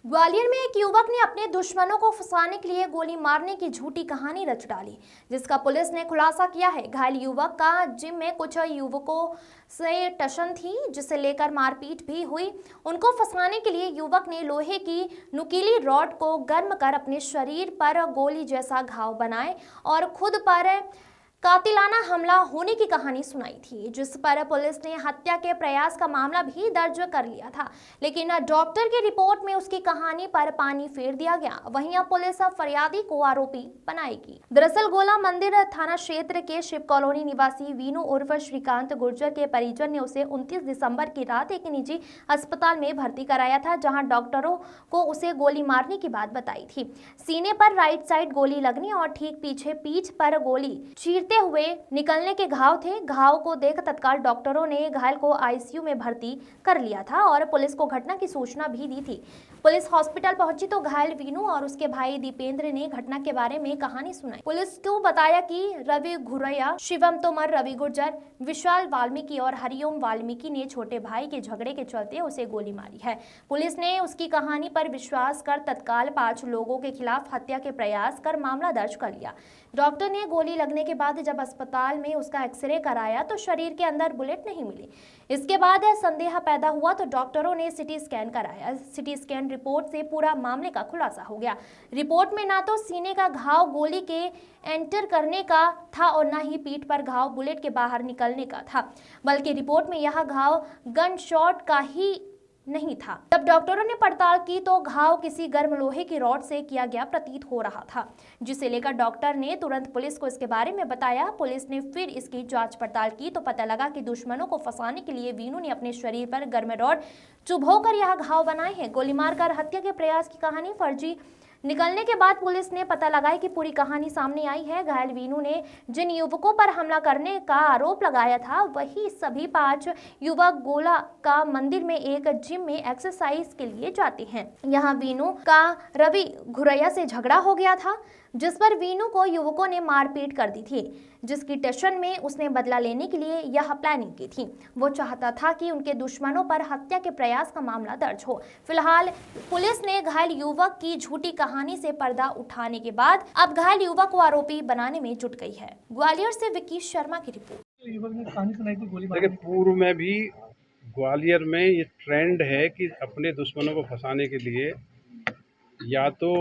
ग्वालियर में एक युवक ने अपने दुश्मनों को फंसाने के लिए गोली मारने की झूठी कहानी रच डाली, जिसका पुलिस ने खुलासा किया है। घायल युवक का जिम में कुछ युवकों से टशन थी, जिसे लेकर मारपीट भी हुई। उनको फंसाने के लिए युवक ने लोहे की नुकीली रॉड को गर्म कर अपने शरीर पर गोली जैसा घाव बनाए और खुद पर कातिलाना हमला होने की कहानी सुनाई थी, जिस पर पुलिस ने हत्या के प्रयास का मामला भी दर्ज कर लिया था। लेकिन डॉक्टर की रिपोर्ट में उसकी कहानी पर पानी फेर दिया गया। वहीं अब पुलिस फरियादी को आरोपी बनाएगी। दरअसल गोला मंदिर थाना क्षेत्र के शिव कॉलोनी निवासी वीनू उर्फ श्रीकांत गुर्जर के परिजन ने उसे 29 दिसंबर की रात एक निजी अस्पताल में भर्ती कराया था, जहां डॉक्टरों को उसे गोली मारने की बात बताई थी। सीने पर राइट साइड गोली लगने और ठीक पीछे पीठ पर गोली चीरते हुए निकलने के घाव थे। घाव को देख तत्काल डॉक्टरों ने घायल को आईसीयू में भर्ती कर लिया था और पुलिस को घटना की सूचना भी दी थी। पुलिस हॉस्पिटल पहुंची तो घायल वीनू और उसके भाई दीपेंद्र ने घटना के बारे में कहानी सुनाई। पुलिस को बताया कि रवि घुरैया, शिवम तोमर, रवि गुर्जर, विशाल वाल्मीकि और हरिओम वाल्मीकि ने छोटे भाई के झगड़े के चलते उसे गोली मारी है। पुलिस ने उसकी कहानी पर विश्वास कर तत्काल 5 लोगों के खिलाफ हत्या के प्रयास कर मामला दर्ज कर लिया। डॉक्टर ने गोली लगने के बाद जब अस्पताल में उसका एक्सरे कराया तो शरीर के अंदर बुलेट नहीं मिली। इसके बाद संदेह पैदा हुआ तो डॉक्टरों ने सिटी स्कैन कराया। सिटी स्कैन रिपोर्ट से पूरा मामले का खुलासा हो गया। रिपोर्ट में ना तो सीने का घाव गोली के एंटर करने का था और ना ही पीठ पर घाव बुलेट के बाहर निकलने का था, बल्कि रिपोर्ट में यह घाव गन शॉट का ही नहीं था। जब डॉक्टरों ने पड़ताल की तो घाव किसी गर्म लोहे की रॉड से किया गया प्रतीत हो रहा था, जिसे लेकर डॉक्टर ने तुरंत पुलिस को इसके बारे में बताया। पुलिस ने फिर इसकी जांच पड़ताल की तो पता लगा कि दुश्मनों को फंसाने के लिए वीनू ने अपने शरीर पर गर्म रॉड चुभोकर यह घाव बनाए हैं। गोली मारकर हत्या के प्रयास की कहानी फर्जी निकलने के बाद पुलिस ने पता लगाया कि पूरी कहानी सामने आई है। घायल वीनू ने जिन युवकों पर हमला करने का आरोप लगाया था, वही सभी 5 युवक गोला का मंदिर में एक जिम में एक्सरसाइज के लिए जाते हैं। यहाँ वीनू का रवि घुरैया से झगड़ा हो गया था, जिस पर वीनू को युवकों ने मारपीट कर दी थी, जिसकी टेंशन में उसने बदला लेने के लिए यह प्लानिंग की थी। वो चाहता था कि उनके दुश्मनों पर हत्या के प्रयास का मामला दर्ज हो। फिलहाल पुलिस ने घायल युवक की झूठी कहानी से पर्दा उठाने के बाद अब घायल युवक को आरोपी बनाने में जुट गई है। ग्वालियर से विकी शर्मा की रिपोर्ट। युवक ने कहानी सुनाई थी गोली देखिए, पूर्व में भी ग्वालियर में ये ट्रेंड है कि अपने दुश्मनों को फंसाने के लिए या तो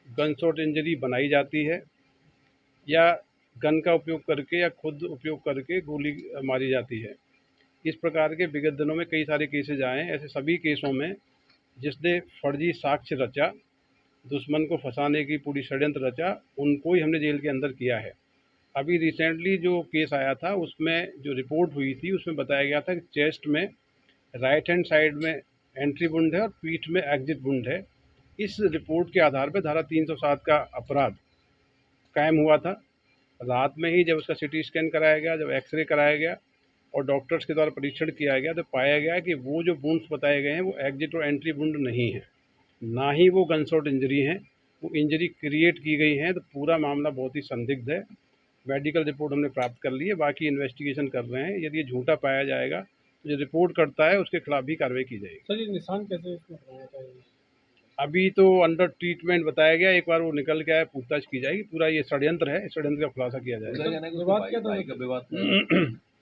गन शॉट इंजरी बनाई जाती है या गन का उपयोग करके या खुद उपयोग करके गोली मारी जाती है। इस प्रकार के विगत दिनों में कई सारे केसेज आए हैं। ऐसे सभी केसों में जिसने फर्जी साक्ष्य रचा, दुश्मन को फंसाने की पूरी षड्यंत्र रचा, उनको ही हमने जेल के अंदर किया है। अभी रिसेंटली जो केस आया था उसमें जो रिपोर्ट हुई थी उसमें बताया गया था कि चेस्ट में राइट हैंड साइड में एंट्री वुंड है और पीठ में एग्जिट वुंड है। इस रिपोर्ट के आधार पर धारा 307 का अपराध कायम हुआ था। रात में ही जब उसका सिटी स्कैन कराया गया, जब एक्सरे कराया गया और डॉक्टर्स के द्वारा परीक्षण किया गया तो पाया गया कि वो जो वुंड्स बताए गए हैं वो एग्जिट और एंट्री वुंड नहीं है, ना ही वो गनशॉट इंजरी हैं, वो इंजरी क्रिएट की गई हैं। तो पूरा मामला बहुत ही संदिग्ध है। मेडिकल रिपोर्ट हमने प्राप्त कर ली है, बाकी इन्वेस्टिगेशन कर रहे हैं। यदि ये झूठा पाया जाएगा तो जो रिपोर्ट करता है उसके खिलाफ भी कार्रवाई की जाएगी। सर, ये निशान कैसे इसमें होता है? अभी तो अंडर ट्रीटमेंट बताया गया, एक बार वो निकल गया है, पूछताछ की जाएगी। पूरा ये षड्यंत्र है, इस षड्यंत्र का खुलासा किया जाएगा। विवाद क्या था?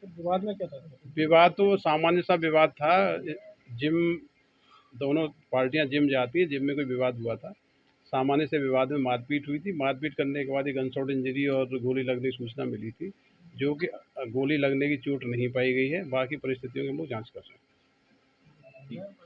विवाद में क्या था? विवाद तो सामान्य सा विवाद था। जिम, दोनों पार्टियां जिम जाती है, जिम में कोई विवाद हुआ था। सामान्य से विवाद में मारपीट हुई थी। मारपीट करने के बाद एक गनशॉट इंजरी और गोली लगने की सूचना मिली थी, जो कि गोली लगने की चोट नहीं पाई गई है। बाकी परिस्थितियों की हम लोग जांच कर रहे हैं।